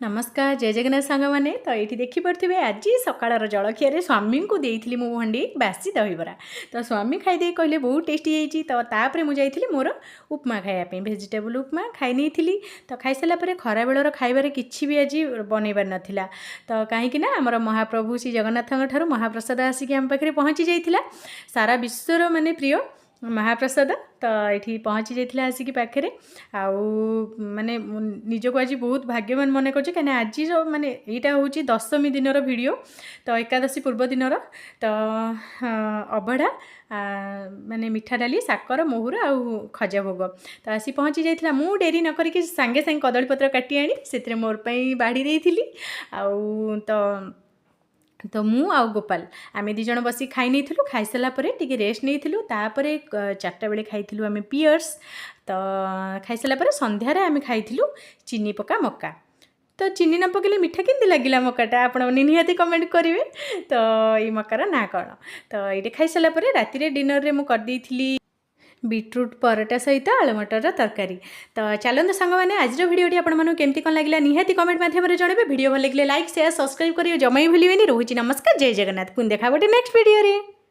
नमस्कार जय जगन्नाथ सांग मैंने तो ये देखिपे आज सकाळर जलखिया स्वामी को देती मु हंडी बासी दहीबरा तो स्वामी खाईदे कहले बहुत टेस्टी होती तो तापर मुझे मोर उपमा खायापी भेजिटेबल उपमा खाई नहीं तो खाई सारापर खरा बेलर खाइबार किसी भी आज बनईबार नाला तो कहीं आमर महाप्रभु श्री जगन्नाथ ठार महाप्रसाद आसिक आम पाखे पहुँची जाइए सारा विश्वर माने प्रिय महाप्रसाद तो ये पहुँची जाइए आसिक पाखे आउ माने निजको आज बहुत भाग्यवान मन कर आज माने यहाँ हूँ दशमी दिन वीडियो तो एकादशी पूर्व दिन तो अभड़ा माने मिठा डाली साकर मोहुर आउ खजा भोग तो आसी पहुँची जाइए मु डेरी नक सांगे सांगे कदलीपत्र काटी आनी से मोर बाढ़ी देती आउ तो मु आउ गोपाल आम दिज बस खाई नहीं खाई सारापर टी रेस्ट नहीं तापर 4टा बेले खाई आम पियर्स तो खाई सारापर संध्यार आम खाई चीनी पका मक्का तो चीनी न पकड़े मीठा केमती लगे मक्काटा आप निहाती कमेंट करेंगे तो ये मक्कार ना कौन तो ये खाई सारापर राति डिनर में करदी बीट्रूट परोटा सहित आलू मटर तरकारी तो चलते सांग मैंने आज भिडियोटी आपमती कौन लगे निहाती कमेंट मध्यम जनइबे वीडियो भल लगे लाइक शेयर सब्सक्राइब करेंगे जमा ही भूलें रोचे नमस्कार जय जगन्नाथ पुणी देखा गोटे नेक्स्ट वीडियो रे।